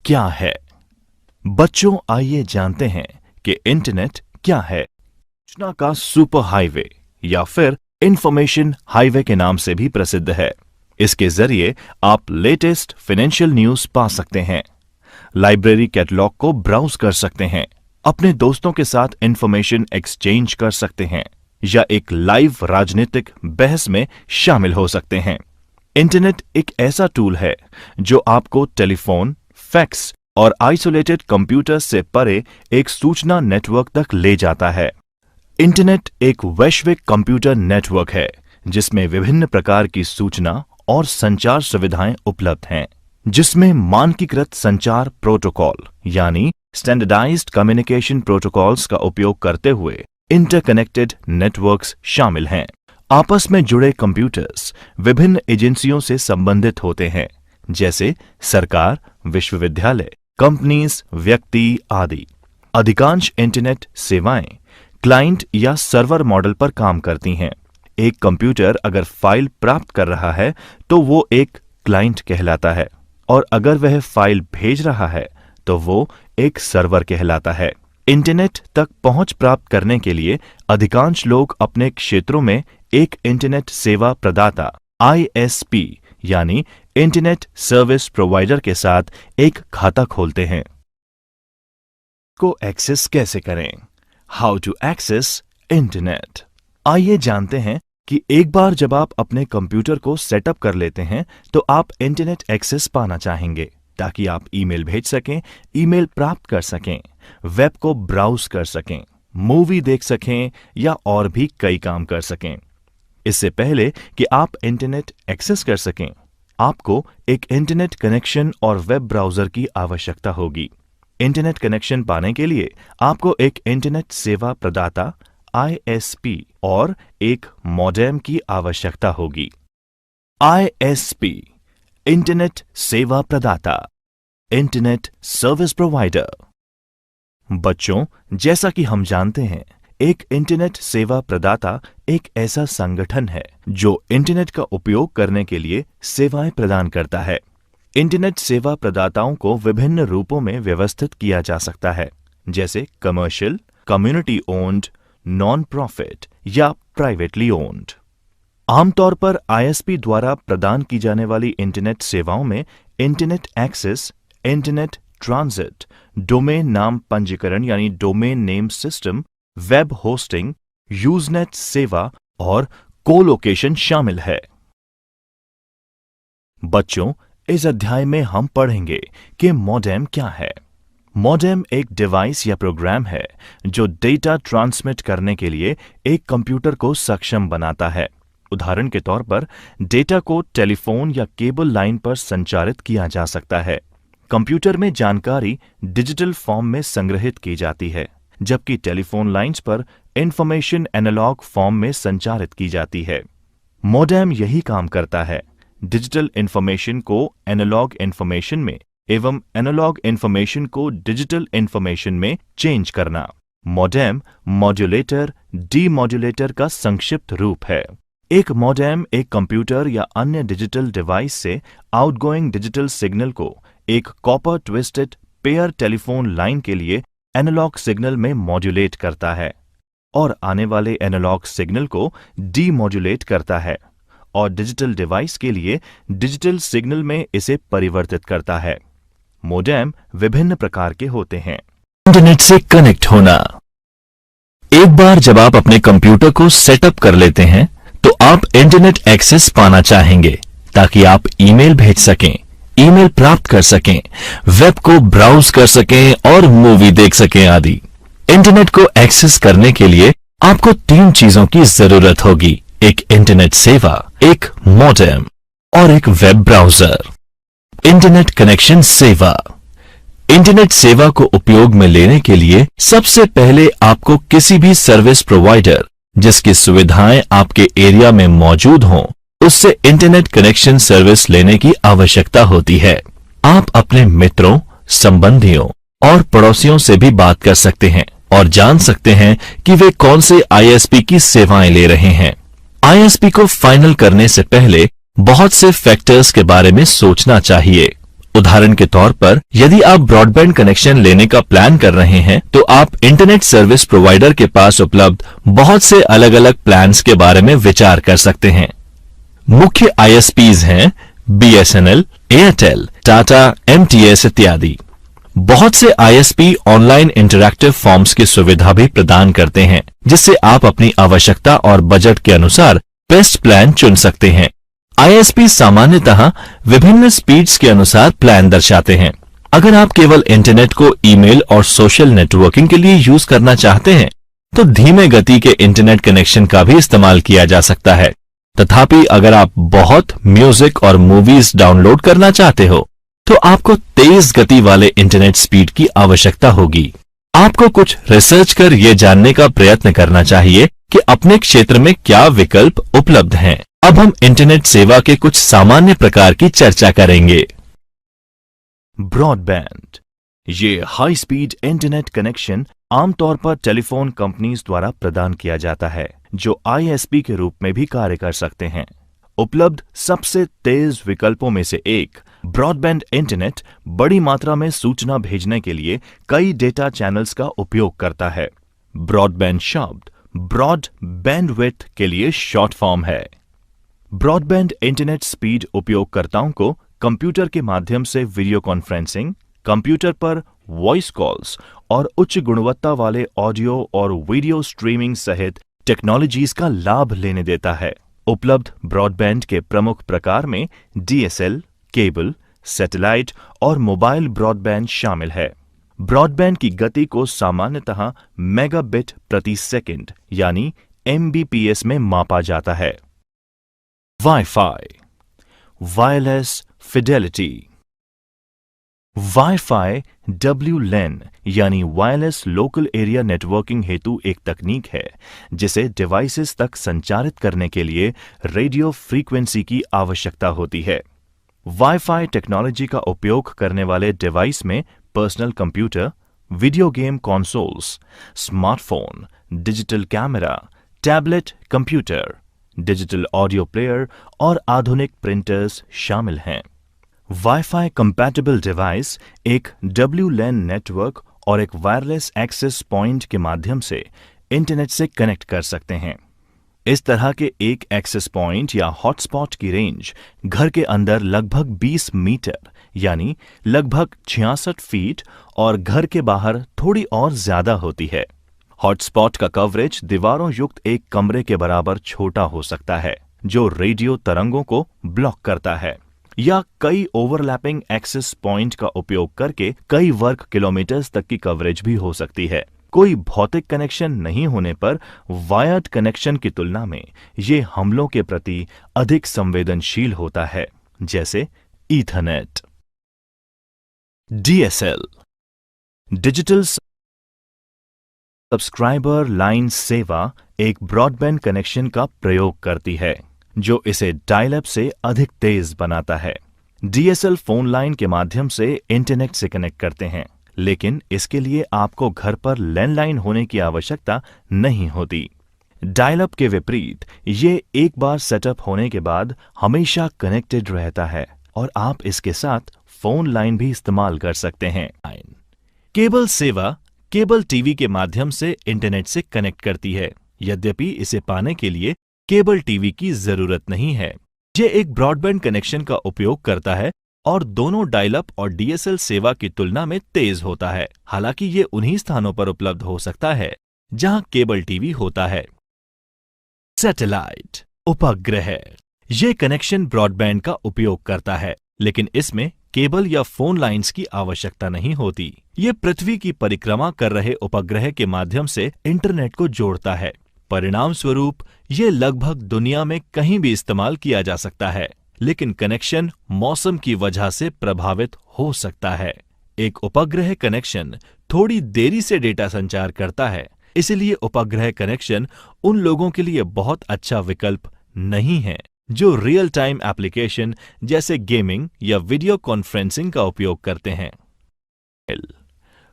क्या है? बच्चों, आइए जानते हैं कि इंटरनेट क्या है। सूचना का सुपर हाईवे या फिर इंफॉर्मेशन हाईवे के नाम से भी प्रसिद्ध है। इसके जरिए आप लेटेस्ट फाइनेंशियल न्यूज पा सकते हैं, लाइब्रेरी कैटलॉग को ब्राउज कर सकते हैं, अपने दोस्तों के साथ इंफॉर्मेशन एक्सचेंज कर सकते हैं या एक लाइव राजनीतिक बहस में शामिल हो सकते हैं। इंटरनेट एक ऐसा टूल है जो आपको टेलीफोन, फैक्स और आइसोलेटेड कंप्यूटर से परे एक सूचना नेटवर्क तक ले जाता है। इंटरनेट एक वैश्विक कंप्यूटर नेटवर्क है जिसमें विभिन्न प्रकार की सूचना और संचार सुविधाएं उपलब्ध हैं, जिसमें मानकीकृत संचार प्रोटोकॉल यानी स्टैंडर्डाइज्ड कम्युनिकेशन प्रोटोकॉल्स का उपयोग करते हुए इंटरकनेक्टेड नेटवर्क्स शामिल हैं। आपस में जुड़े कंप्यूटर्स विभिन्न एजेंसियों से संबंधित होते हैं, जैसे सरकार, विश्वविद्यालय, कंपनीज, व्यक्ति आदि। अधिकांश इंटरनेट सेवाएं क्लाइंट या सर्वर मॉडल पर काम करती हैं। एक कंप्यूटर अगर फाइल प्राप्त कर रहा है तो वो एक क्लाइंट कहलाता है, और अगर वह फाइल भेज रहा है तो वो एक सर्वर कहलाता है। इंटरनेट तक पहुंच प्राप्त करने के लिए अधिकांश लोग अपने क्षेत्रों में एक इंटरनेट सेवा प्रदाता ISP यानी इंटरनेट सर्विस प्रोवाइडर के साथ एक खाता खोलते हैं। को एक्सेस कैसे करें? How to access internet. आइए जानते हैं कि एक बार जब आप अपने कंप्यूटर को सेटअप कर लेते हैं तो आप इंटरनेट एक्सेस पाना चाहेंगे ताकि आप ईमेल भेज सकें, ईमेल प्राप्त कर सकें, वेब को ब्राउज कर सकें, मूवी देख सकें या और भी कई काम कर सकें। इससे पहले कि आप इंटरनेट एक्सेस कर सकें, आपको एक इंटरनेट कनेक्शन और वेब ब्राउजर की आवश्यकता होगी। इंटरनेट कनेक्शन पाने के लिए आपको एक इंटरनेट सेवा प्रदाता ISP और एक मॉडेम की आवश्यकता होगी। ISP इंटरनेट सेवा प्रदाता, इंटरनेट सर्विस प्रोवाइडर। बच्चों, जैसा कि हम जानते हैं, एक इंटरनेट सेवा प्रदाता एक ऐसा संगठन है जो इंटरनेट का उपयोग करने के लिए सेवाएं प्रदान करता है। इंटरनेट सेवा प्रदाताओं को विभिन्न रूपों में व्यवस्थित किया जा सकता है, जैसे commercial, community owned, non profit या प्राइवेटली ओन्ड। आमतौर पर ISP द्वारा प्रदान की जाने वाली इंटरनेट सेवाओं में internet access, internet transit, domain नाम पंजीकरण यानी domain name system, web hosting, Usenet सेवा और कोलोकेशन शामिल है। बच्चों, इस अध्याय में हम पढ़ेंगे कि मॉडेम क्या है। मॉडेम एक डिवाइस या प्रोग्राम है जो डेटा ट्रांसमिट करने के लिए एक कंप्यूटर को सक्षम बनाता है। उदाहरण के तौर पर डेटा को टेलीफोन या केबल लाइन पर संचारित किया जा सकता है। कंप्यूटर में जानकारी डिजिटल फॉर्म में संग्रहित की जाती है, जबकि टेलीफोन लाइंस पर इंफॉर्मेशन एनालॉग फॉर्म में संचारित की जाती है। मॉडेम यही काम करता है, डिजिटल इंफॉर्मेशन को एनालॉग इंफॉर्मेशन में एवं एनालॉग इंफॉर्मेशन को डिजिटल इंफॉर्मेशन में चेंज करना। मॉडेम मॉड्यूलेटर, डीमॉड्यूलेटर का संक्षिप्त रूप है। एक मॉडेम एक कंप्यूटर या अन्य डिजिटल डिवाइस से आउटगोइंग डिजिटल सिग्नल को एक copper twisted pair telephone line के लिए एनालॉग सिग्नल में मॉड्यूलेट करता है और आने वाले एनालॉग सिग्नल को डीमॉड्यूलेट करता है और डिजिटल डिवाइस के लिए डिजिटल सिग्नल में इसे परिवर्तित करता है। मॉडेम विभिन्न प्रकार के होते हैं। इंटरनेट से कनेक्ट होना। एक बार जब आप अपने कंप्यूटर को सेटअप कर लेते हैं तो आप इंटरनेट एक्सेस पाना चाहेंगे ताकि आप ईमेल भेज सकें, ईमेल प्राप्त कर सकें, वेब को ब्राउज कर सकें और मूवी देख सकें आदि। इंटरनेट को एक्सेस करने के लिए आपको 3 चीजों की जरूरत होगी: एक इंटरनेट सेवा, एक मॉडेम और एक वेब ब्राउजर। इंटरनेट कनेक्शन सेवा। इंटरनेट सेवा को उपयोग में लेने के लिए सबसे पहले आपको किसी भी सर्विस प्रोवाइडर जिसकी सुविधाएं आपके एरिया में मौजूद हों, उससे इंटरनेट कनेक्शन सर्विस लेने की आवश्यकता होती है। आप अपने मित्रों, संबंधियों और पड़ोसियों से भी बात कर सकते हैं और जान सकते हैं कि वे कौन से ISP की सेवाएं ले रहे हैं। ISP को फाइनल करने से पहले बहुत से फैक्टर्स के बारे में सोचना चाहिए। उदाहरण के तौर पर यदि आप ब्रॉडबैंड कनेक्शन लेने का प्लान कर रहे हैं तो आप इंटरनेट सर्विस प्रोवाइडर के पास उपलब्ध बहुत से अलग अलग प्लान्स के बारे में विचार कर सकते हैं। मुख्य ISPs हैं BSNL, एयरटेल, टाटा, MTS इत्यादि। बहुत से ISP ऑनलाइन इंटरैक्टिव फॉर्म्स की सुविधा भी प्रदान करते हैं, जिससे आप अपनी आवश्यकता और बजट के अनुसार बेस्ट प्लान चुन सकते हैं। ISP सामान्यतः विभिन्न स्पीड्स के अनुसार प्लान दर्शाते हैं। अगर आप केवल इंटरनेट को ईमेल और सोशल नेटवर्किंग के लिए यूज करना चाहते हैं तो धीमे गति के इंटरनेट कनेक्शन का भी इस्तेमाल किया जा सकता है। तथापि अगर आप बहुत म्यूजिक और मूवीज डाउनलोड करना चाहते हो तो आपको तेज गति वाले इंटरनेट स्पीड की आवश्यकता होगी। आपको कुछ रिसर्च कर यह जानने का प्रयत्न करना चाहिए कि अपने क्षेत्र में क्या विकल्प उपलब्ध हैं। अब हम इंटरनेट सेवा के कुछ सामान्य प्रकार की चर्चा करेंगे। ब्रॉडबैंड, ये हाई स्पीड इंटरनेट कनेक्शन आमतौर पर टेलीफोन कंपनीज द्वारा प्रदान किया जाता है, जो ISP के रूप में भी कार्य कर सकते हैं। उपलब्ध सबसे तेज विकल्पों में से एक ब्रॉडबैंड इंटरनेट बड़ी मात्रा में सूचना भेजने के लिए कई डेटा चैनल्स का उपयोग करता है। ब्रॉडबैंड शब्द ब्रॉड बैंडविड्थ के लिए शॉर्ट फॉर्म है। ब्रॉडबैंड इंटरनेट स्पीड उपयोगकर्ताओं को कंप्यूटर के माध्यम से वीडियो कॉन्फ्रेंसिंग, कंप्यूटर पर वॉइस कॉल्स और उच्च गुणवत्ता वाले ऑडियो और वीडियो स्ट्रीमिंग सहित टेक्नोलॉजीज का लाभ लेने देता है। उपलब्ध ब्रॉडबैंड के प्रमुख प्रकार में DSL, केबल, सैटेलाइट और मोबाइल ब्रॉडबैंड शामिल है। ब्रॉडबैंड की गति को सामान्यतः मेगाबिट प्रति सेकंड यानी MBPS में मापा जाता है। Wifi, wireless Fidelity. Wifi WLAN यानी वायरलेस लोकल एरिया नेटवर्किंग हेतु एक तकनीक है जिसे डिवाइसेस तक संचारित करने के लिए रेडियो फ्रीक्वेंसी की आवश्यकता होती है। वाईफाई टेक्नोलॉजी का उपयोग करने वाले डिवाइस में personal computer, video game consoles, smartphone, digital camera, tablet computer, digital audio player और आधुनिक प्रिंटर्स शामिल हैं। वाईफाई कंपैटिबल डिवाइस एक WLAN नेटवर्क और एक वायरलेस एक्सेस पॉइंट के माध्यम से इंटरनेट से कनेक्ट कर सकते हैं। इस तरह के एक एक्सेस पॉइंट या हॉटस्पॉट की रेंज घर के अंदर लगभग 20 मीटर यानी लगभग 66 फीट और घर के बाहर थोड़ी और ज्यादा होती है। हॉटस्पॉट का कवरेज दीवारों युक्त एक कमरे के बराबर छोटा हो सकता है, जो रेडियो तरंगों को ब्लॉक करता है, या कई ओवरलैपिंग एक्सेस पॉइंट का उपयोग करके कई वर्ग किलोमीटर तक की कवरेज भी हो सकती है। कोई भौतिक कनेक्शन नहीं होने पर वायर्ड कनेक्शन की तुलना में ये हमलों के प्रति अधिक संवेदनशील होता है, जैसे Ethernet. DSL digital subscriber line सेवा एक ब्रॉडबैंड कनेक्शन का प्रयोग करती है जो इसे डायल अप से अधिक तेज बनाता है। DSL फोन लाइन के माध्यम से इंटरनेट से कनेक्ट करते हैं, लेकिन इसके लिए आपको घर पर लैंडलाइन होने की आवश्यकता नहीं होती। डायल अप के विपरीत ये एक बार सेटअप होने के बाद हमेशा कनेक्टेड रहता है और आप इसके साथ फोन लाइन भी इस्तेमाल कर सकते हैं। केबल सेवा केबल टीवी के माध्यम से इंटरनेट से कनेक्ट करती है। यद्यपि इसे पाने के लिए केबल टीवी की जरूरत नहीं है। ये एक ब्रॉडबैंड कनेक्शन का उपयोग करता है और दोनों डायल अप और DSL सेवा की तुलना में तेज होता है। हालांकि ये उन्हीं स्थानों पर उपलब्ध हो सकता है जहां केबल टीवी होता है। सैटेलाइट उपग्रह, ये कनेक्शन ब्रॉडबैंड का उपयोग करता है, लेकिन इसमें केबल या फोन लाइंस की आवश्यकता नहीं होती। ये पृथ्वी की परिक्रमा कर रहे उपग्रह के माध्यम से इंटरनेट को जोड़ता है। परिणाम स्वरूप ये लगभग दुनिया में कहीं भी इस्तेमाल किया जा सकता है, लेकिन कनेक्शन मौसम की वजह से प्रभावित हो सकता है। एक उपग्रह कनेक्शन थोड़ी देरी से डेटा संचार करता है, इसलिए उपग्रह कनेक्शन उन लोगों के लिए बहुत अच्छा विकल्प नहीं है जो रियल टाइम एप्लीकेशन जैसे गेमिंग या वीडियो कॉन्फ्रेंसिंग का उपयोग करते हैं।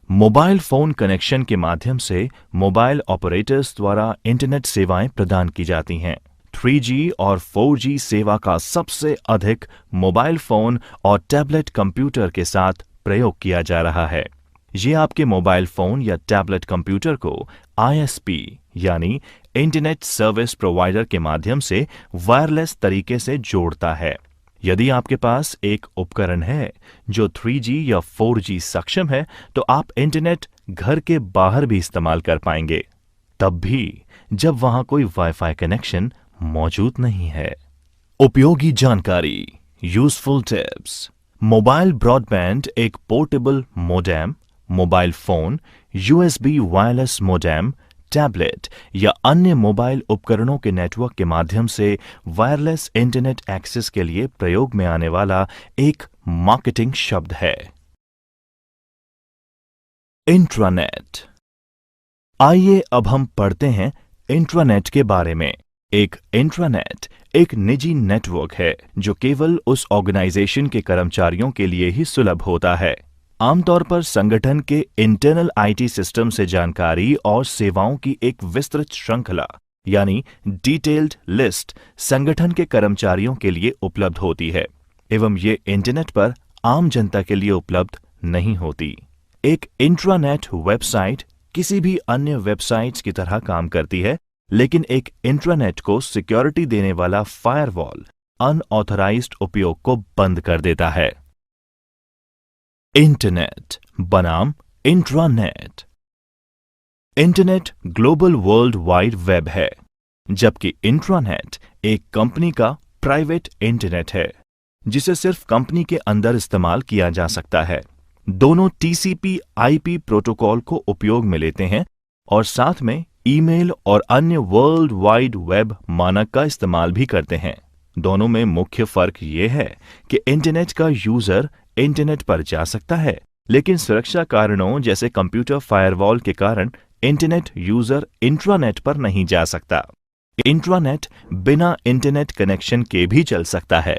मोबाइल फोन कनेक्शन के माध्यम से मोबाइल ऑपरेटर्स द्वारा इंटरनेट सेवाएं प्रदान की जाती हैं। 3G और 4G सेवा का सबसे अधिक मोबाइल फोन और टैबलेट कंप्यूटर के साथ प्रयोग किया जा रहा है। ये आपके मोबाइल फोन या टैबलेट कंप्यूटर को ISP यानी इंटरनेट सर्विस प्रोवाइडर के माध्यम से वायरलेस तरीके से जोड़ता है। यदि आपके पास एक उपकरण है जो 3G या 4G सक्षम है, तो आप इंटरनेट घर के बाहर भी इस्तेमाल कर पाएंगे, तब भी जब वहां कोई वाईफाई कनेक्शन मौजूद नहीं है। उपयोगी जानकारी, यूजफुल टिप्स। मोबाइल ब्रॉडबैंड एक portable modem, mobile phone, USB wireless modem, tablet या अन्य मोबाइल उपकरणों के नेटवर्क के माध्यम से वायरलेस इंटरनेट एक्सेस के लिए प्रयोग में आने वाला एक मार्केटिंग शब्द है। इंट्रानेट। आइए अब हम पढ़ते हैं इंट्रानेट के बारे में। एक इंट्रानेट एक निजी नेटवर्क है जो केवल उस ऑर्गेनाइजेशन के कर्मचारियों के लिए ही सुलभ होता है। आमतौर पर संगठन के इंटरनल IT सिस्टम से जानकारी और सेवाओं की एक विस्तृत श्रृंखला यानी डिटेल्ड लिस्ट संगठन के कर्मचारियों के लिए उपलब्ध होती है एवं ये इंटरनेट पर आम जनता के लिए उपलब्ध नहीं होती। एक इंट्रानेट वेबसाइट किसी भी अन्य वेबसाइट्स की तरह काम करती है, लेकिन एक इंट्रानेट को सिक्योरिटी देने वाला फायरवॉल अनऑथराइज्ड उपयोग को बंद कर देता है। इंटरनेट बनाम intranet. Internet global world wide web है, जबकि इंट्रानेट एक कंपनी का प्राइवेट इंटरनेट है जिसे सिर्फ कंपनी के अंदर इस्तेमाल किया जा सकता है। दोनों TCP/IP प्रोटोकॉल को उपयोग में लेते हैं और साथ में ईमेल और अन्य वर्ल्ड वाइड वेब मानक का इस्तेमाल भी करते हैं। दोनों में मुख्य फर्क यह है कि इंटरनेट का यूजर इंटरनेट पर जा सकता है, लेकिन सुरक्षा कारणों जैसे कंप्यूटर फायरवॉल के कारण इंटरनेट यूजर इंट्रानेट पर नहीं जा सकता। इंट्रानेट बिना इंटरनेट कनेक्शन के भी चल सकता है।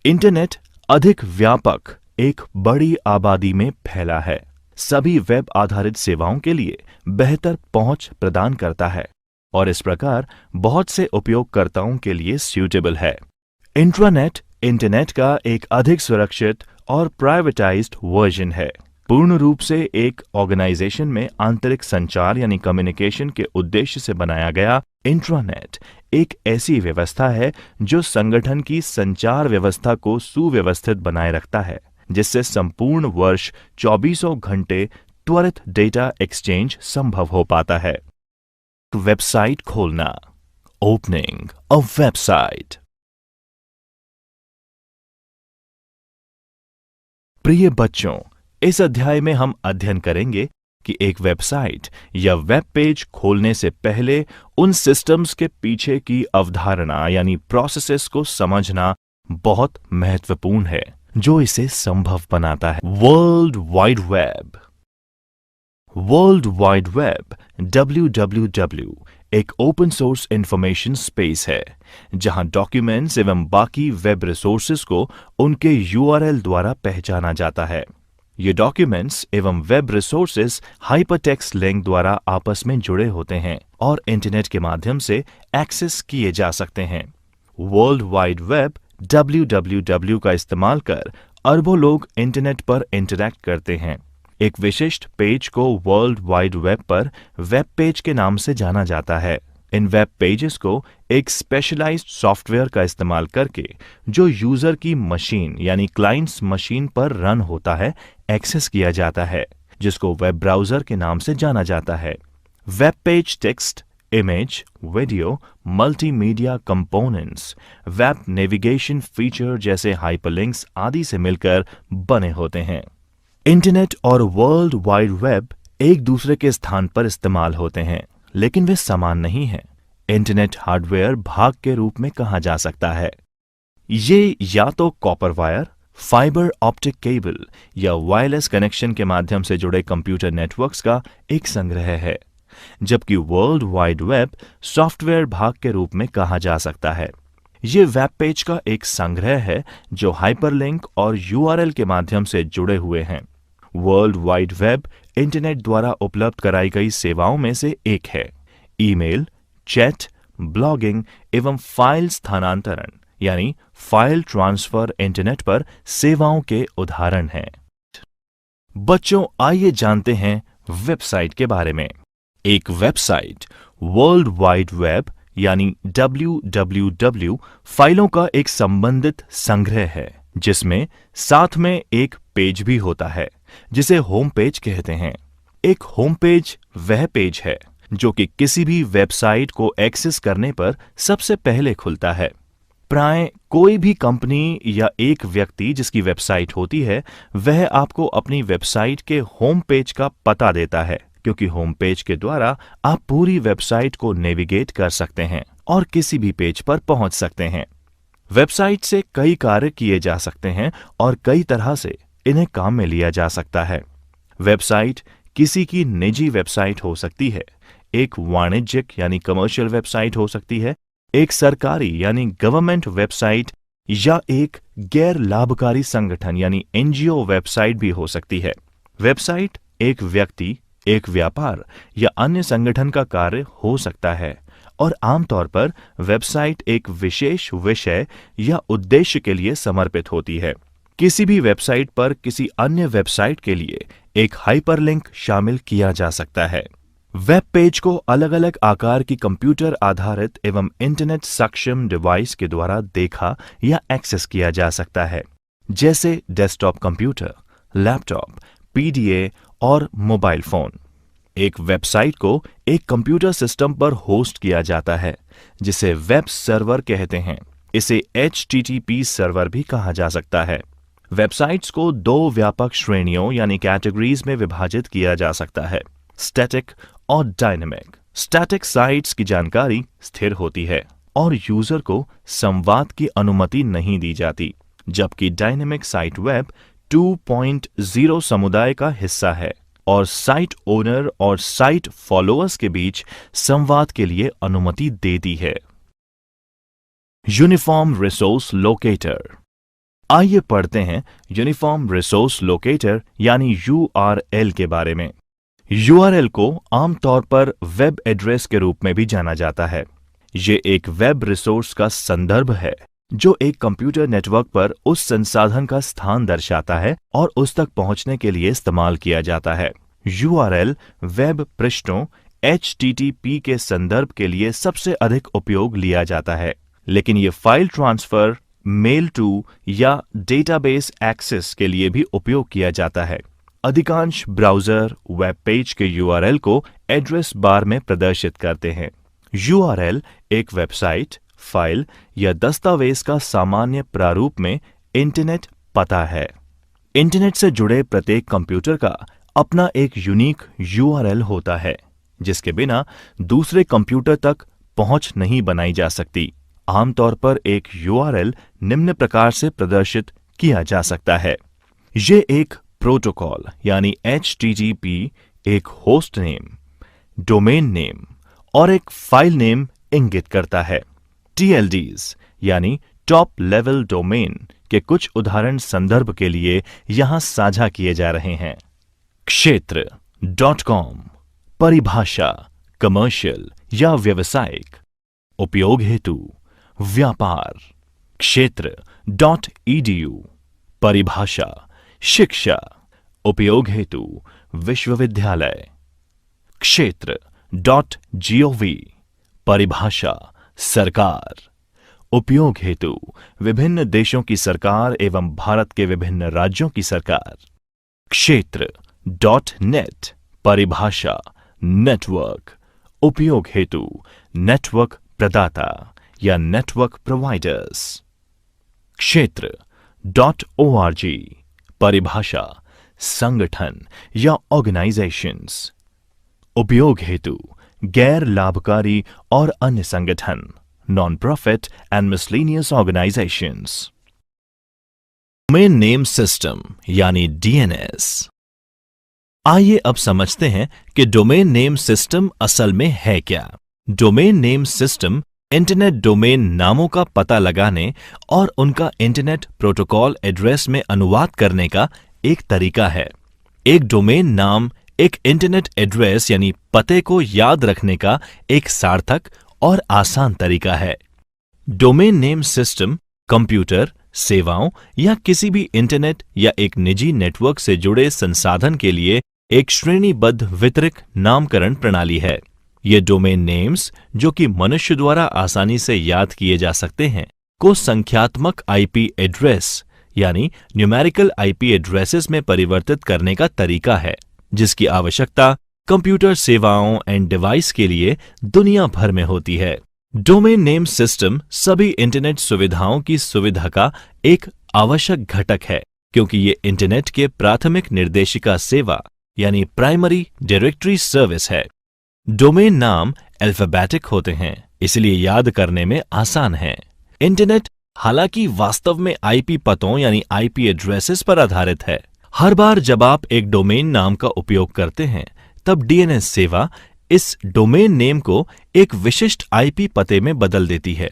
इंटरनेट अधिक व्यापक एक बड़ी आबादी में फैला है, सभी वेब आधारित सेवाओं के लिए बेहतर पहुंच प्रदान करता है और इस प्रकार बहुत से उपयोगकर्ताओं के लिए सूटेबल है। इंट्रानेट इंटरनेट का एक अधिक सुरक्षित और प्राइवेटाइज्ड वर्जन है। पूर्ण रूप से एक ऑर्गेनाइजेशन में आंतरिक संचार यानी कम्युनिकेशन के उद्देश्य से बनाया गया इंट्रानेट एक ऐसी व्यवस्था है जो संगठन की संचार व्यवस्था को सुव्यवस्थित बनाए रखता है, जिससे संपूर्ण वर्ष 24 घंटे त्वरित डेटा एक्सचेंज संभव हो पाता है। वेबसाइट खोलना। Opening a website. प्रिय बच्चों, इस अध्याय में हम अध्ययन करेंगे कि एक वेबसाइट या वेब पेज खोलने से पहले उन सिस्टम्स के पीछे की अवधारणा यानी प्रोसेसेस को समझना बहुत महत्वपूर्ण है जो इसे संभव बनाता है। World wide web. World wide web WWW एक ओपन सोर्स इंफॉर्मेशन स्पेस है जहां डॉक्यूमेंट्स एवं बाकी वेब रिसोर्सेज को उनके URL द्वारा पहचाना जाता है। ये डॉक्यूमेंट्स एवं वेब रिसोर्सेज हाइपरटेक्स्ट लिंक द्वारा आपस में जुड़े होते हैं और इंटरनेट के माध्यम से एक्सेस किए जा सकते हैं। वर्ल्ड वाइड वेब WWW का इस्तेमाल कर अरबों लोग इंटरनेट पर इंटरैक्ट करते हैं। एक विशिष्ट पेज को वर्ल्ड वाइड वेब पर वेब पेज के नाम से जाना जाता है। इन वेब पेजेस को एक स्पेशलाइज्ड सॉफ्टवेयर का इस्तेमाल करके जो यूजर की मशीन यानी क्लाइंट्स मशीन पर रन होता है एक्सेस किया जाता है, जिसको वेब ब्राउजर के नाम से जाना जाता है। Web page text, image, video, multimedia components, web navigation feature जैसे हाइपरलिंक्स आदि से मिलकर बने होते हैं। इंटरनेट और वर्ल्ड वाइड वेब एक दूसरे के स्थान पर इस्तेमाल होते हैं, लेकिन वे समान नहीं हैं। इंटरनेट हार्डवेयर भाग के रूप में कहा जा सकता है। ये या तो copper wire, fibre optic cable या वायरलेस कनेक्शन के माध्यम से जुड़े कंप्यूटर नेटवर्क्स का एक संग्रह है, जबकि वर्ल्ड वाइड वेब सॉफ्टवेयर भाग के रूप में कहा जा सकता है। ये वेब पेज का एक संग्रह है जो हाइपरलिंक और URL के माध्यम से जुड़े हुए हैं। वर्ल्ड वाइड वेब इंटरनेट द्वारा उपलब्ध कराई गई सेवाओं में से एक है। ईमेल, चैट, ब्लॉगिंग एवं फाइल स्थानांतरण यानी फाइल ट्रांसफर इंटरनेट पर सेवाओं के उदाहरण हैं। बच्चों, आइए जानते हैं वेबसाइट के बारे में। एक वेबसाइट वर्ल्ड वाइड वेब यानी www फाइलों का एक संबंधित संग्रह है, जिसमें साथ में एक पेज भी होता है जिसे होम पेज कहते हैं। एक होम पेज वह पेज है जो कि किसी भी वेबसाइट को एक्सेस करने पर सबसे पहले खुलता है। प्राय कोई भी कंपनी या एक व्यक्ति जिसकी वेबसाइट होती है, वह आपको अपनी वेबसाइट के होम पेज का पता देता है, क्योंकि होम पेज के द्वारा आप पूरी वेबसाइट को नेविगेट कर सकते हैं और किसी भी पेज पर पहुंच सकते हैं। वेबसाइट से कई कार्य किए जा सकते हैं और कई तरह से इन्हें काम में लिया जा सकता है। वेबसाइट किसी की निजी वेबसाइट हो सकती है, एक वाणिज्यिक यानी कमर्शियल वेबसाइट हो सकती है, एक सरकारी यानी गवर्नमेंट वेबसाइट या एक गैर लाभकारी संगठन यानी एनजीओ वेबसाइट भी हो सकती है। वेबसाइट एक व्यक्ति, एक व्यापार या अन्य संगठन का कार्य हो सकता है और आमतौर पर वेबसाइट एक विशेष विषय या उद्देश्य के लिए समर्पित होती है। किसी भी वेबसाइट पर किसी अन्य वेबसाइट के लिए एक हाइपरलिंक शामिल किया जा सकता है। वेब पेज को अलग अलग आकार की कंप्यूटर आधारित एवं इंटरनेट सक्षम डिवाइस के द्वारा देखा या एक्सेस किया जा सकता है, जैसे डेस्कटॉप कंप्यूटर, लैपटॉप, पीडीए और मोबाइल फोन। एक वेबसाइट को एक कंप्यूटर सिस्टम पर होस्ट किया जाता है, जिसे वेब सर्वर कहते हैं। इसे HTTP सर्वर भी कहा जा सकता है। वेबसाइट्स को दो व्यापक श्रेणियों यानी कैटेगरीज में विभाजित किया जा सकता है, स्टैटिक और डायनेमिक। स्टैटिक साइट्स की जानकारी स्थिर होती है और यूजर को संवाद की अनुमति नहीं दी जाती, जबकि डायनेमिक साइट वेब 2.0 समुदाय का हिस्सा है और साइट ओनर और साइट फॉलोअर्स के बीच संवाद के लिए अनुमति देती है। Uniform resource locator. आइए पढ़ते हैं यूनिफॉर्म रिसोर्स लोकेटर यानी URL के बारे में। URL को आमतौर पर वेब एड्रेस के रूप में भी जाना जाता है। ये एक वेब रिसोर्स का संदर्भ है जो एक कंप्यूटर नेटवर्क पर उस संसाधन का स्थान दर्शाता है और उस तक पहुंचने के लिए इस्तेमाल किया जाता है। URL वेब पृष्ठों HTTP के संदर्भ के लिए सबसे अधिक उपयोग लिया जाता है, लेकिन ये फाइल ट्रांसफर, मेल टू या डेटाबेस एक्सेस के लिए भी उपयोग किया जाता है। अधिकांश ब्राउज़र वेब पेज के URL को एड्रेस बार में प्रदर्शित करते हैं। URL एक वेबसाइट, फाइल या दस्तावेज का सामान्य प्रारूप में इंटरनेट पता है। इंटरनेट से जुड़े प्रत्येक कंप्यूटर का अपना एक यूनिक URL होता है, जिसके बिना दूसरे कंप्यूटर तक पहुंच नहीं बनाई जा सकती। आमतौर पर एक URL निम्न प्रकार से प्रदर्शित किया जा सकता है। ये एक प्रोटोकॉल यानी HTTP, एक होस्ट नेम, डोमेन नेम और एक फाइल नेम इंगित करता है। TLDs यानी टॉप लेवल डोमेन के कुछ उदाहरण संदर्भ के लिए यहां साझा किए जा रहे हैं। क्षेत्र .com परिभाषा कमर्शियल या व्यावसायिक, उपयोग हेतु व्यापार। क्षेत्र .edu परिभाषा शिक्षा, उपयोग हेतु विश्वविद्यालय। क्षेत्र .gov परिभाषा सरकार, उपयोग हेतु विभिन्न देशों की सरकार एवं भारत के विभिन्न राज्यों की सरकार। क्षेत्र .net परिभाषा नेटवर्क, उपयोग हेतु नेटवर्क प्रदाता या नेटवर्क प्रोवाइडर्स। क्षेत्र .org परिभाषा संगठन या ऑर्गेनाइजेशंस, उपयोग हेतु गैर लाभकारी और अन्य संगठन, non profit and miscellaneous organisations. Domain name system यानी DNS। आइए अब समझते हैं कि डोमेन नेम सिस्टम असल में है क्या। Domain name system internet domain नामों का पता लगाने और उनका इंटरनेट प्रोटोकॉल एड्रेस में अनुवाद करने का एक तरीका है। एक डोमेन नाम एक इंटरनेट एड्रेस यानी पते को याद रखने का एक सार्थक और आसान तरीका है। डोमेन नेम सिस्टम कंप्यूटर, सेवाओं या किसी भी इंटरनेट या एक निजी नेटवर्क से जुड़े संसाधन के लिए एक श्रेणीबद्ध वितरित नामकरण प्रणाली है। ये डोमेन नेम्स, जो कि मनुष्य द्वारा आसानी से याद किए जा सकते हैं, को संख्यात्मक आईपी एड्रेस यानी न्यूमेरिकल आईपी एड्रेसेस में परिवर्तित करने का तरीका है, जिसकी आवश्यकता कंप्यूटर सेवाओं एंड डिवाइस के लिए दुनिया भर में होती है। डोमेन नेम सिस्टम सभी इंटरनेट सुविधाओं की सुविधा का एक आवश्यक घटक है, क्योंकि ये इंटरनेट के प्राथमिक निर्देशिका सेवा यानी प्राइमरी डायरेक्टरी सर्विस है। डोमेन नाम अल्फाबेटिक होते हैं, इसलिए याद करने में आसान है। इंटरनेट हालांकि वास्तव में आईपी पतों यानी आईपी एड्रेसेस पर आधारित है। हर बार जब आप एक डोमेन नाम का उपयोग करते हैं, तब डीएनएस सेवा इस डोमेन नेम को एक विशिष्ट आईपी पते में बदल देती है।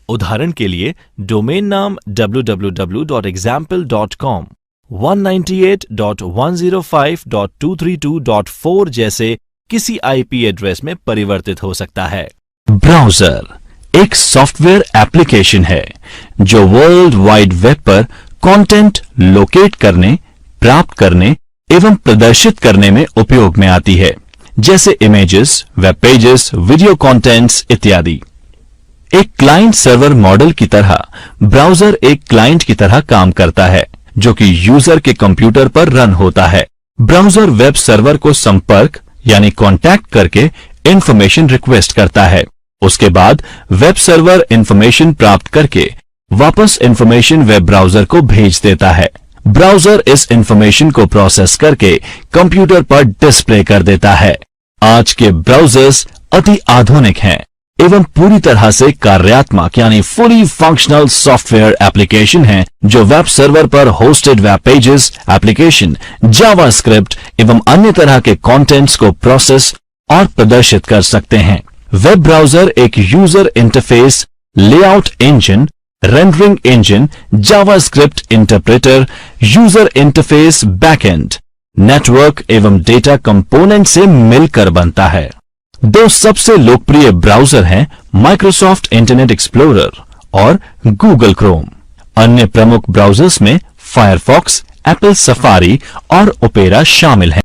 उदाहरण के लिए, डोमेन नाम www.example.com 198.105.232.4 जैसे किसी आईपी एड्रेस में परिवर्तित हो सकता है। ब्राउज़र एक सॉफ्टवेयर एप्लीकेशन है जो वर्ल्ड वाइड वेब पर कंटेंट लोकेट करने, प्राप्त करने एवं प्रदर्शित करने में उपयोग में आती है, जैसे images, web pages, video contents इत्यादि। एक क्लाइंट सर्वर मॉडल की तरह ब्राउज़र एक क्लाइंट की तरह काम करता है, जो कि यूजर के कंप्यूटर पर रन होता है। ब्राउज़र वेब सर्वर को संपर्क यानी कांटेक्ट करके इंफॉर्मेशन रिक्वेस्ट करता है। उसके बाद वेब सर्वर इंफॉर्मेशन प्राप्त करके वापस इंफॉर्मेशन वेब ब्राउज़र को भेज देता है। ब्राउज़र इस इंफॉर्मेशन को प्रोसेस करके कंप्यूटर पर डिस्प्ले कर देता है। आज के ब्राउज़र्स अति आधुनिक हैं एवं पूरी तरह से कार्यात्मक यानी फुली फंक्शनल सॉफ्टवेयर एप्लीकेशन हैं, जो वेब सर्वर पर hosted web pages, application, JavaScript एवं अन्य तरह के कंटेंट्स को प्रोसेस और प्रदर्शित कर सकते हैं। वेब ब्राउज़र एक user interface, layout engine, rendering engine, JavaScript interpreter, user interface, backend, network एवं डेटा कंपोनेंट से मिलकर बनता है। दो सबसे लोकप्रिय ब्राउज़र हैं माइक्रोसॉफ्ट इंटरनेट एक्सप्लोरर और गूगल क्रोम। अन्य प्रमुख ब्राउज़र्स में फायरफॉक्स, एप्पल सफारी और ओपेरा शामिल हैं।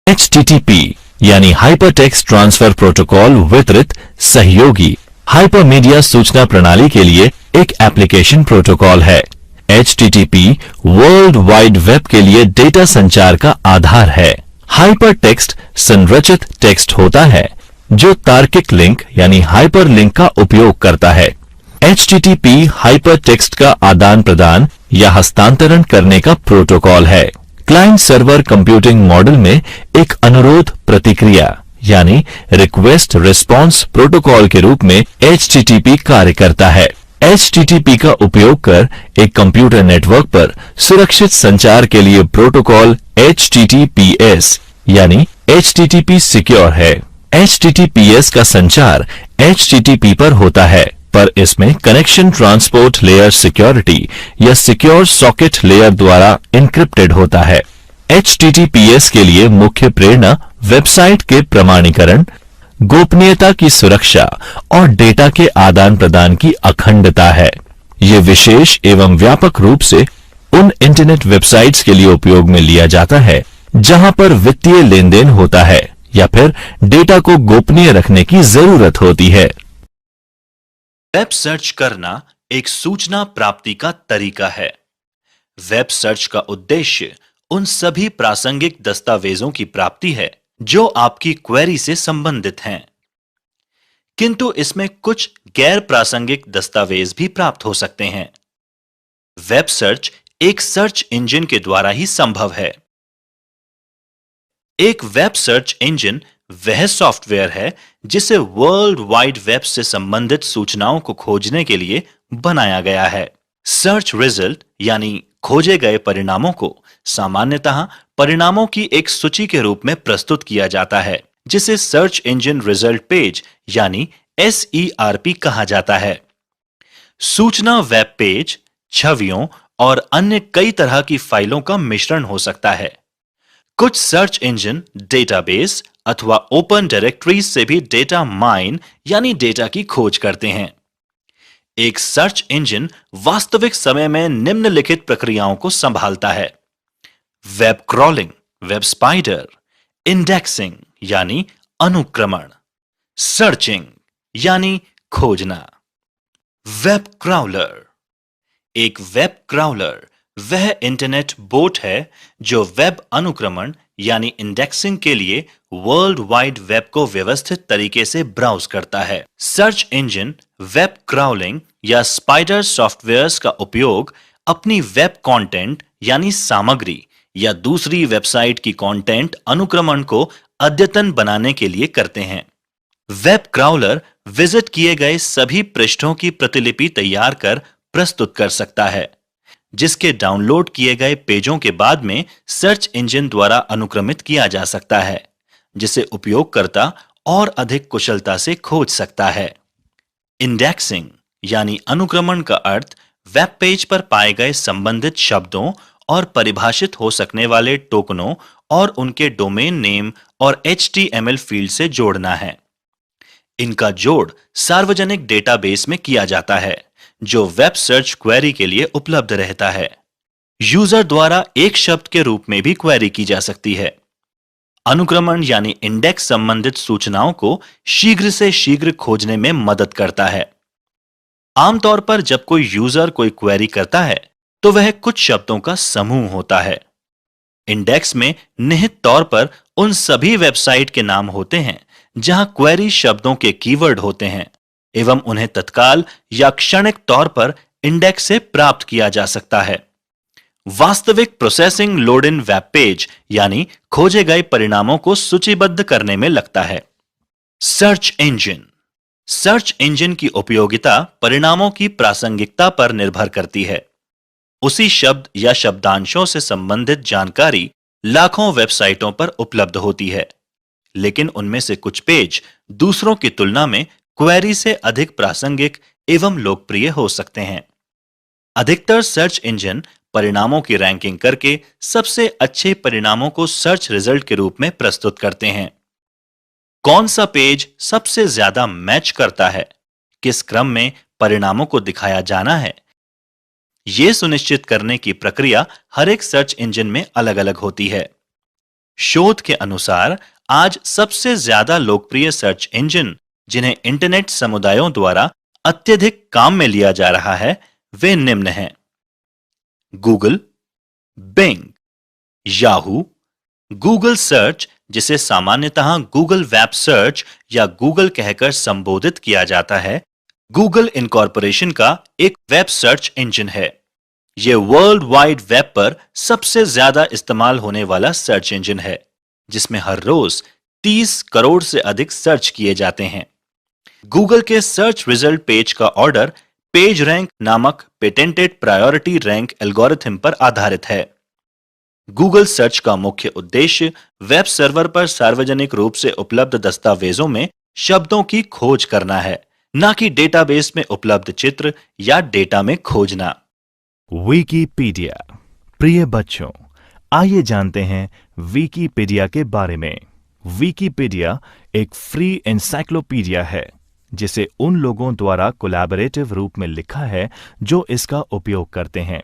HTTP यानी हाइपरटेक्स्ट ट्रांसफर प्रोटोकॉल वितरित सहयोगी हाइपरमीडिया सूचना प्रणाली के लिए एक एप्लीकेशन प्रोटोकॉल है। HTTP वर्ल्ड वाइड वेब के लिए डेटा संचार का आधार है। हाइपरटेक्स्ट संरचित टेक्स्ट होता है जो तार्किक लिंक यानी हाइपरलिंक का उपयोग करता है। HTTP हाइपरटेक्स्ट का आदान प्रदान या हस्तांतरण करने का प्रोटोकॉल है। क्लाइंट सर्वर कंप्यूटिंग मॉडल में एक अनुरोध प्रतिक्रिया यानी रिक्वेस्ट रिस्पॉन्स प्रोटोकॉल के रूप में HTTP कार्य करता है। HTTP का उपयोग कर एक कंप्यूटर नेटवर्क पर सुरक्षित संचार के लिए प्रोटोकॉल HTTPS यानी HTTP सिक्योर है। HTTPS का संचार HTTP पर होता है, पर इसमें कनेक्शन ट्रांसपोर्ट लेयर सिक्योरिटी या सिक्योर सॉकेट लेयर द्वारा एन्क्रिप्टेड होता है। HTTPS के लिए मुख्य प्रेरणा वेबसाइट के प्रमाणीकरण, गोपनीयता की सुरक्षा और डेटा के आदान प्रदान की अखंडता है। ये विशेष एवं व्यापक रूप से उन इंटरनेट वेबसाइट्स के लिए उपयोग में लिया जाता है जहां पर वित्तीय लेन देन होता है या फिर डेटा को गोपनीय रखने की जरूरत होती है। वेब सर्च करना एक सूचना प्राप्ति का तरीका है। वेब सर्च का उद्देश्य उन सभी प्रासंगिक दस्तावेजों की प्राप्ति है जो आपकी क्वेरी से संबंधित हैं, किंतु इसमें कुछ गैर प्रासंगिक दस्तावेज भी प्राप्त हो सकते हैं। वेब सर्च एक सर्च इंजन के द्वारा ही संभव है। एक वेब सर्च इंजन वह सॉफ्टवेयर है जिसे वर्ल्ड वाइड वेब से संबंधित सूचनाओं को खोजने के लिए बनाया गया है। सर्च रिजल्ट यानी खोजे गए परिणामों को सामान्यतः परिणामों की एक सूची के रूप में प्रस्तुत किया जाता है, जिसे सर्च इंजन रिजल्ट पेज यानी SERP कहा जाता है। सूचना वेब पेज, छवियों और अन्य कई तरह की फाइलों का मिश्रण हो सकता है। कुछ सर्च इंजन डेटाबेस अथवा ओपन डायरेक्टरीज से भी डेटा माइन यानी डेटा की खोज करते हैं। एक सर्च इंजन वास्तविक समय में निम्नलिखित प्रक्रियाओं को संभालता है: web crawling, web spider, indexing यानी अनुक्रमण, सर्चिंग यानी खोजना। Web crawler. एक वेब क्राउलर वह इंटरनेट बोट है जो वेब अनुक्रमण यानी इंडेक्सिंग के लिए वर्ल्ड वाइड वेब को व्यवस्थित तरीके से ब्राउज करता है। सर्च इंजन वेब क्राउलिंग या स्पाइडर सॉफ्टवेयर्स का उपयोग अपनी वेब कंटेंट यानी सामग्री या दूसरी वेबसाइट की कंटेंट अनुक्रमण को अद्यतन बनाने के लिए करते हैं। वेब क्राउलर विजिट किए गए सभी पृष्ठों की प्रतिलिपि तैयार कर प्रस्तुत कर सकता है, जिसके डाउनलोड किए गए पेजों के बाद में सर्च इंजन द्वारा अनुक्रमित किया जा सकता है, जिसे उपयोगकर्ता और अधिक कुशलता से खोज सकता है। इंडेक्सिंग यानी अनुक्रमण का अर्थ वेब पेज पर पाए गए संबंधित शब्दों और परिभाषित हो सकने वाले टोकनों और उनके डोमेन नेम और HTML फील्ड से जोड़ना है। इनका जोड़ सार्वजनिक डेटाबेस में किया जाता है, जो वेब सर्च क्वेरी के लिए उपलब्ध रहता है। यूजर द्वारा एक शब्द के रूप में भी क्वेरी की जा सकती है। अनुक्रमण यानी इंडेक्स संबंधित सूचनाओं को शीघ्र से शीघ्र खोजने में मदद करता है। आमतौर पर जब कोई यूजर कोई क्वेरी करता है तो वह कुछ शब्दों का समूह होता है। इंडेक्स में निहित तौर पर उन सभी वेबसाइट के नाम होते हैं जहां क्वेरी शब्दों के कीवर्ड होते हैं एवं उन्हें तत्काल या क्षणिक तौर पर इंडेक्स से प्राप्त किया जा सकता है। वास्तविक processing load in web page यानी खोजे गए परिणामों को सूचीबद्ध करने में लगता है। Search engine. सर्च इंजन की उपयोगिता परिणामों की प्रासंगिकता पर निर्भर करती है। उसी शब्द या शब्दांशों से संबंधित जानकारी लाखों वेबसाइटों पर उपलब्ध होती है, लेकिन उनमें से कुछ पेज दूसरों की तुलना में क्वेरी से अधिक प्रासंगिक एवं लोकप्रिय हो सकते हैं। अधिकतर सर्च इंजन परिणामों की रैंकिंग करके सबसे अच्छे परिणामों को सर्च रिजल्ट के रूप में प्रस्तुत करते हैं। कौन सा पेज सबसे ज्यादा मैच करता है, किस क्रम में परिणामों को दिखाया जाना है, यह सुनिश्चित करने की प्रक्रिया हर एक सर्च इंजन में अलग अलग होती है। शोध के अनुसार आज सबसे ज्यादा लोकप्रिय सर्च इंजन जिन्हें इंटरनेट समुदायों द्वारा अत्यधिक काम में लिया जा रहा है वे निम्न हैं: Google, Bing, Yahoo, Google search जिसे सामान्यतः गूगल वेब सर्च या गूगल कहकर संबोधित किया जाता है, गूगल इनकॉर्पोरेशन का एक वेब सर्च इंजन है। यह वर्ल्ड वाइड वेब पर सबसे ज्यादा इस्तेमाल होने वाला सर्च इंजन है, जिसमें हर रोज 30 करोड़ से अधिक सर्च किए जाते हैं। गूगल के सर्च रिजल्ट पेज का ऑर्डर पेज रैंक नामक पेटेंटेड प्रायोरिटी रैंक एल्गोरिथम पर आधारित है। गूगल सर्च का मुख्य उद्देश्य वेब सर्वर पर सार्वजनिक रूप से उपलब्ध दस्तावेजों में शब्दों की खोज करना है, न कि डेटाबेस में उपलब्ध चित्र या डेटा में खोजना। विकिपीडिया। प्रिय बच्चों, आइए जानते हैं विकिपीडिया के बारे में। विकिपीडिया एक फ्री एनसाइक्लोपीडिया है जिसे उन लोगों द्वारा कोलैबोरेटिव रूप में लिखा है जो इसका उपयोग करते हैं।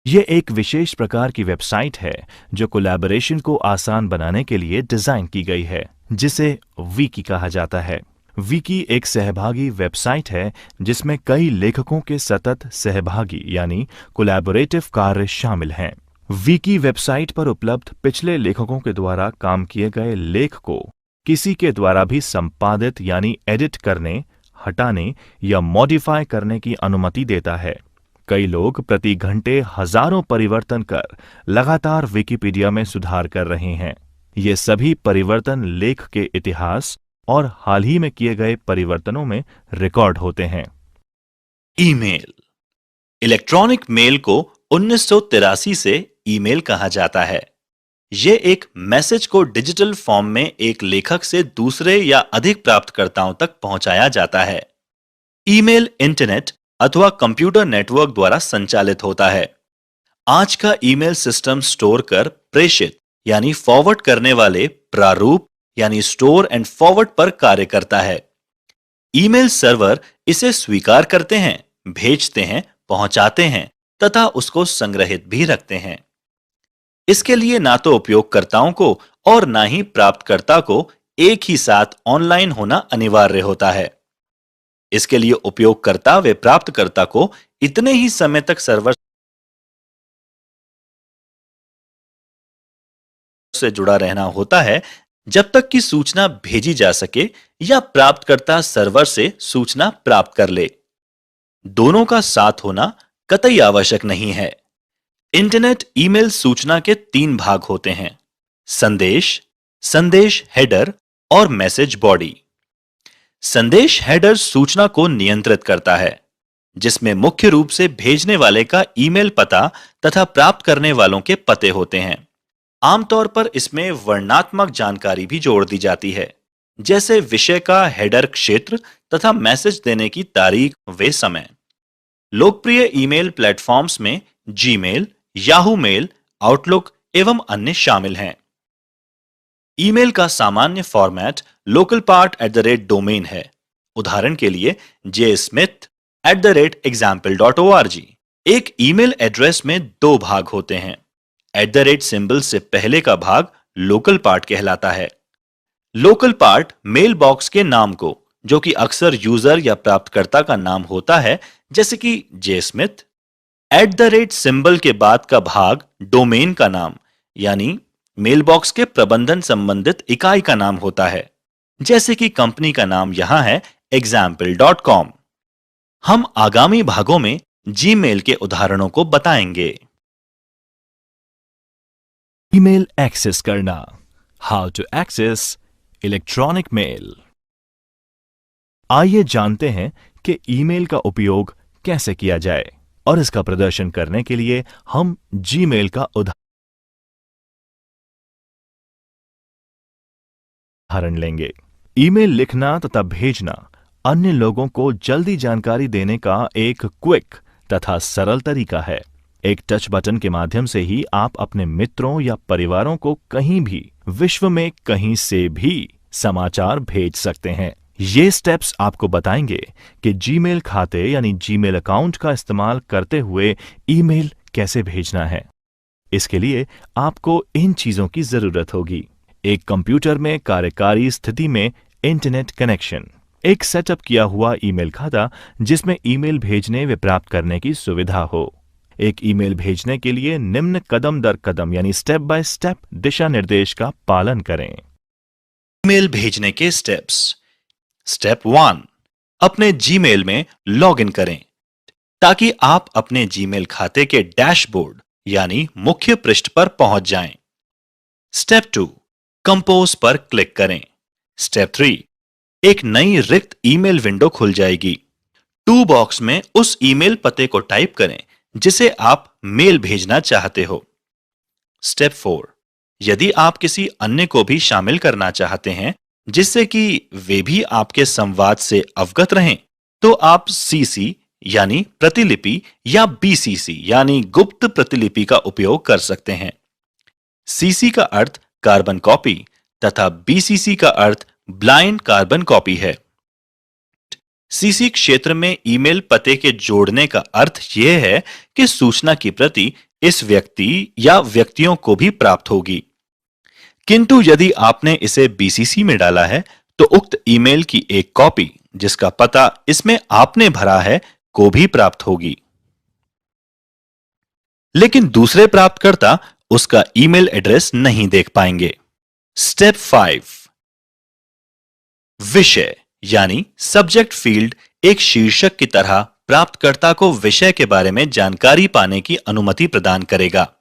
यह एक विशेष प्रकार की वेबसाइट है जो कोलैबोरेशन को आसान बनाने के लिए डिजाइन की गई है, जिसे विकी कहा जाता है। विकी एक सहभागी वेबसाइट है जिसमें कई लेखकों के सतत सहभागी यानी कोलैबोरेटिव कार्य शामिल हैं। विकी वेबसाइट पर उपलब्ध पिछले लेखकों के द्वारा काम किए गए लेख को किसी के द्वारा भी संपादित यानी एडिट करने, हटाने या मॉडिफाई करने की अनुमति देता है। कई लोग प्रति घंटे हजारों परिवर्तन कर लगातार विकिपीडिया में सुधार कर रहे हैं। ये सभी परिवर्तन लेख के इतिहास और हाल ही में किए गए परिवर्तनों में रिकॉर्ड होते हैं। ईमेल। इलेक्ट्रॉनिक मेल को 1983 से ईमेल कहा जाता है। यह एक मैसेज को डिजिटल फॉर्म में एक लेखक से दूसरे या अधिक प्राप्तकर्ताओं तक पहुंचाया जाता है। ईमेल इंटरनेट अथवा कंप्यूटर नेटवर्क द्वारा संचालित होता है। आज का ईमेल सिस्टम स्टोर कर प्रेषित यानी फॉरवर्ड करने वाले प्रारूप यानी स्टोर एंड फॉरवर्ड पर कार्य करता है। ईमेल सर्वर इसे स्वीकार करते हैं, भेजते हैं, पहुंचाते हैं तथा उसको संग्रहित भी रखते हैं। इसके लिए ना तो उपयोगकर्ताओं को और ना ही प्राप्तकर्ता को एक ही साथ ऑनलाइन होना अनिवार्य होता है। इसके लिए उपयोगकर्ता व प्राप्तकर्ता को इतने ही समय तक सर्वर से जुड़ा रहना होता है जब तक कि सूचना भेजी जा सके या प्राप्तकर्ता सर्वर से सूचना प्राप्त कर ले। दोनों का साथ होना कतई आवश्यक नहीं है। इंटरनेट ईमेल सूचना के 3 भाग होते हैं: संदेश, संदेश हेडर और मैसेज बॉडी। संदेश हेडर सूचना को नियंत्रित करता है, जिसमें मुख्य रूप से भेजने वाले का ईमेल पता तथा प्राप्त करने वालों के पते होते हैं। आमतौर पर इसमें वर्णनात्मक जानकारी भी जोड़ दी जाती है, जैसे विषय का हेडर क्षेत्र तथा मैसेज देने की तारीख व समय। लोकप्रिय ईमेल प्लेटफॉर्म्स में जीमेल, याहू मेल, आउटलुक एवं अन्य शामिल हैं। ईमेल का सामान्य फॉर्मेट लोकल पार्ट @डोमेन है। उदाहरण के लिए jsmith@example.org। एक ईमेल एड्रेस में 2 भाग होते हैं। सिंबल से पहले का भाग लोकल पार्ट कहलाता है। लोकल पार्ट मेल बॉक्स के नाम को, जो कि अक्सर यूजर या प्राप्तकर्ता का नाम होता है, जैसे कि jsmith, सिंबल के बाद का भाग डोमेन का नाम यानी मेलबॉक्स के प्रबंधन संबंधित इकाई का नाम होता है, जैसे कि कंपनी का नाम यहां है example.com। हम आगामी भागों में जीमेल के उदाहरणों को बताएंगे। ईमेल एक्सेस करना। How to access electronic mail. आइए जानते हैं कि ईमेल का उपयोग कैसे किया जाए और इसका प्रदर्शन करने के लिए हम जीमेल का उदाहरण लेंगे। ईमेल लिखना तथा भेजना अन्य लोगों को जल्दी जानकारी देने का एक क्विक तथा सरल तरीका है। एक टच बटन के माध्यम से ही आप अपने मित्रों या परिवारों को कहीं भी, विश्व में कहीं से भी समाचार भेज सकते हैं। ये स्टेप्स आपको बताएंगे कि जीमेल खाते यानी जीमेल अकाउंट का इस्तेमाल करते हुए ईमेल कैसे भेजना है। इसके लिए आपको इन चीजों की जरूरत होगी: एक कंप्यूटर में कार्यकारी स्थिति में इंटरनेट कनेक्शन, एक सेटअप किया हुआ ईमेल खाता जिसमें ईमेल भेजने व प्राप्त करने की सुविधा हो। एक ईमेल भेजने के लिए निम्न कदम दर कदम यानी स्टेप बाय स्टेप दिशा निर्देश का पालन करें। ईमेल भेजने के स्टेप्स। स्टेप 1, अपने जीमेल में लॉगिन करें ताकि आप अपने जीमेल खाते के डैशबोर्ड यानी मुख्य पृष्ठ पर पहुंच जाएं। स्टेप 2, कंपोज पर क्लिक करें। स्टेप 3, एक नई रिक्त ईमेल विंडो खुल जाएगी। टू बॉक्स में उस ईमेल पते को टाइप करें जिसे आप मेल भेजना चाहते हो। स्टेप 4, यदि आप किसी अन्य को भी शामिल करना चाहते हैं जिससे कि वे भी आपके संवाद से अवगत रहें, तो आप सीसी यानी प्रतिलिपि या बीसीसी यानी गुप्त प्रतिलिपि का उपयोग कर सकते हैं। सीसी का अर्थ कार्बन कॉपी तथा बीसीसी का अर्थ ब्लाइंड कार्बन कॉपी है। सीसी क्षेत्र में ईमेल पते के जोड़ने का अर्थ यह है कि सूचना की प्रति इस व्यक्ति या व्यक्तियों को भी प्राप्त होगी, किंतु यदि आपने इसे बीसीसी में डाला है तो उक्त ईमेल की एक कॉपी जिसका पता इसमें आपने भरा है को भी प्राप्त होगी, लेकिन दूसरे प्राप्तकर्ता उसका ईमेल एड्रेस नहीं देख पाएंगे। स्टेप 5, विषय यानी सब्जेक्ट फील्ड एक शीर्षक की तरह प्राप्तकर्ता को विषय के बारे में जानकारी पाने की अनुमति प्रदान करेगा।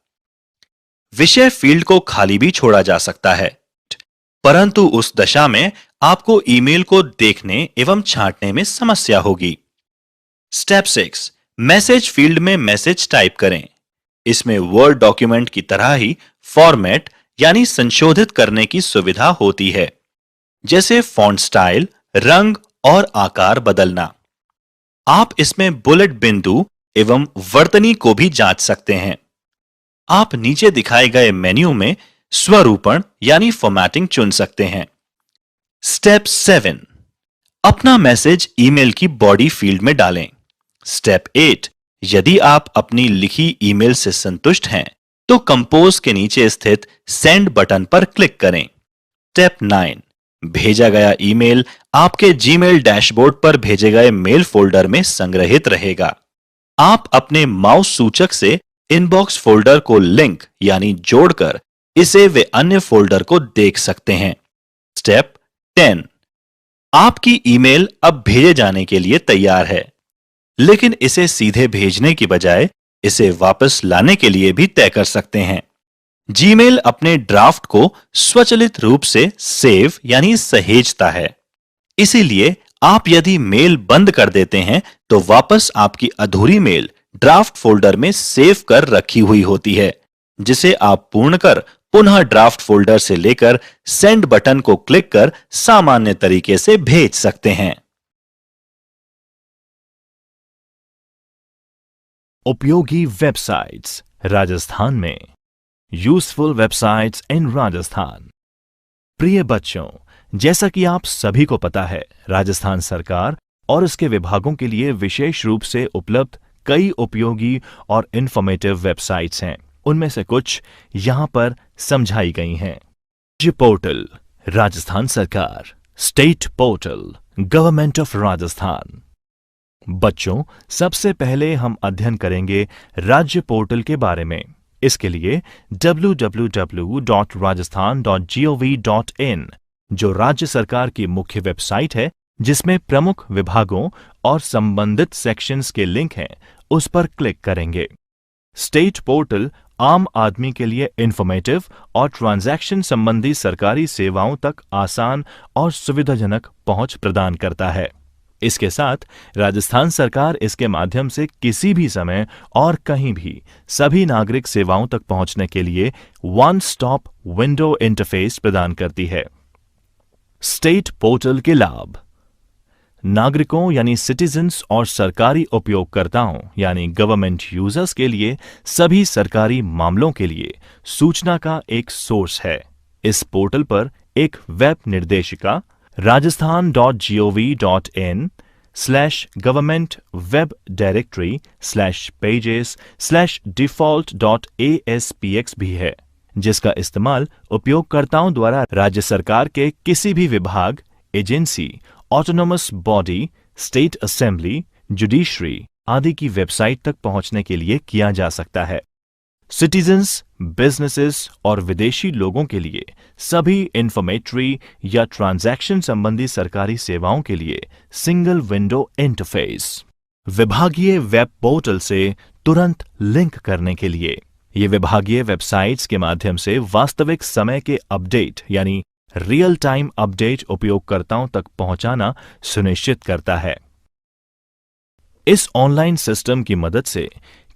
विषय फील्ड को खाली भी छोड़ा जा सकता है, परंतु उस दशा में आपको ईमेल को देखने एवं छांटने में समस्या होगी। स्टेप 6, मैसेज फील्ड में मैसेज टाइप करें। इसमें वर्ड डॉक्यूमेंट की तरह ही फॉर्मेट यानी संशोधित करने की सुविधा होती है, जैसे फॉन्ट स्टाइल, रंग और आकार बदलना। आप इसमें बुलेट बिंदु एवं वर्तनी को भी जांच सकते हैं। आप नीचे दिखाए गए मेन्यू में स्वरूपण यानी फॉर्मेटिंग चुन सकते हैं। स्टेप 7, अपना मैसेज ईमेल की बॉडी फील्ड में डालें। स्टेप 8, यदि आप अपनी लिखी ईमेल से संतुष्ट हैं तो कंपोज के नीचे स्थित सेंड बटन पर क्लिक करें। स्टेप 9, भेजा गया ईमेल आपके जीमेल डैशबोर्ड पर भेजे गए मेल फोल्डर में संग्रहित रहेगा। आप अपने माउस सूचक से इनबॉक्स फोल्डर को लिंक यानी जोड़कर इसे वे अन्य फोल्डर को देख सकते हैं। स्टेप 10, आपकी ईमेल अब भेजे जाने के लिए तैयार है, लेकिन इसे सीधे भेजने की बजाय इसे वापस लाने के लिए भी तय कर सकते हैं। जीमेल अपने ड्राफ्ट को स्वचालित रूप से सेव यानी सहेजता है। इसीलिए आप यदि मेल बंद कर देते हैं तो वापस आपकी अधूरी मेल ड्राफ्ट फोल्डर में सेव कर रखी हुई होती है, जिसे आप पूर्ण कर पुनः ड्राफ्ट फोल्डर से लेकर सेंड बटन को क्लिक कर सामान्य तरीके से भेज सकते हैं। उपयोगी वेबसाइट्स राजस्थान में। यूजफुल वेबसाइट्स इन राजस्थान। प्रिय बच्चों, जैसा कि आप सभी को पता है, राजस्थान सरकार और इसके विभागों के लिए विशेष रूप से उपलब्ध कई उपयोगी और इंफॉर्मेटिव वेबसाइट्स हैं। उनमें से कुछ यहां पर समझाई गई हैं। राज्य पोर्टल राजस्थान सरकार, state portal government of Rajasthan. बच्चों, सबसे पहले हम अध्ययन करेंगे राज्य पोर्टल के बारे में। इसके लिए www.rajasthan.gov.in जो राज्य सरकार की मुख्य वेबसाइट है, जिसमें प्रमुख विभागों और संबंधित सेक्शंस के लिंक हैं, उस पर क्लिक करेंगे। स्टेट पोर्टल आम आदमी के लिए इंफॉर्मेटिव और ट्रांजैक्शन संबंधी सरकारी सेवाओं तक आसान और सुविधाजनक पहुंच प्रदान करता है। इसके साथ राजस्थान सरकार इसके माध्यम से किसी भी समय और कहीं भी सभी नागरिक सेवाओं तक पहुंचने के लिए वन स्टॉप विंडो इंटरफेस प्रदान करती है। स्टेट पोर्टल के लाभ। नागरिकों यानी सिटीजन्स और सरकारी उपयोगकर्ताओं यानी गवर्नमेंट यूजर्स के लिए सभी सरकारी मामलों के लिए सूचना का एक सोर्स है। इस पोर्टल पर एक वेब निर्देशिका rajasthan.gov.in/government-web-directory/pages/default.aspx भी है, जिसका इस्तेमाल उपयोगकर्ताओं द्वारा राज्य सरकार के किसी भी विभाग, agency, autonomous body, state assembly, judiciary आदि की वेबसाइट तक पहुंचने के लिए किया जा सकता है। सिटीजन्स, बिजनेसेस और विदेशी लोगों के लिए सभी इंफॉर्मेटरी या ट्रांजैक्शन संबंधी सरकारी सेवाओं के लिए सिंगल विंडो इंटरफेस। विभागीय वेब पोर्टल से तुरंत लिंक करने के लिए ये विभागीय वेबसाइट्स के माध्यम से वास्तविक समय के अपडेट यानी रियल टाइम अपडेट उपयोगकर्ताओं तक पहुंचाना सुनिश्चित करता है। इस ऑनलाइन सिस्टम की मदद से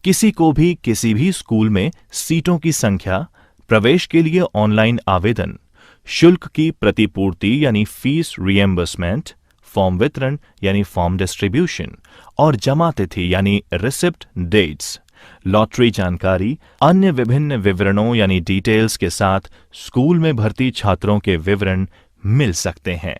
किसी को भी किसी भी स्कूल में सीटों की संख्या, प्रवेश के लिए ऑनलाइन आवेदन, शुल्क की प्रतिपूर्ति यानी फीस रिएम्बर्समेंट, फॉर्म वितरण यानी फॉर्म डिस्ट्रीब्यूशन और जमा तिथि यानी रिसिप्ट डेट्स, लॉटरी जानकारी, अन्य विभिन्न विवरणों यानी डिटेल्स के साथ स्कूल में भर्ती छात्रों के विवरण मिल सकते हैं।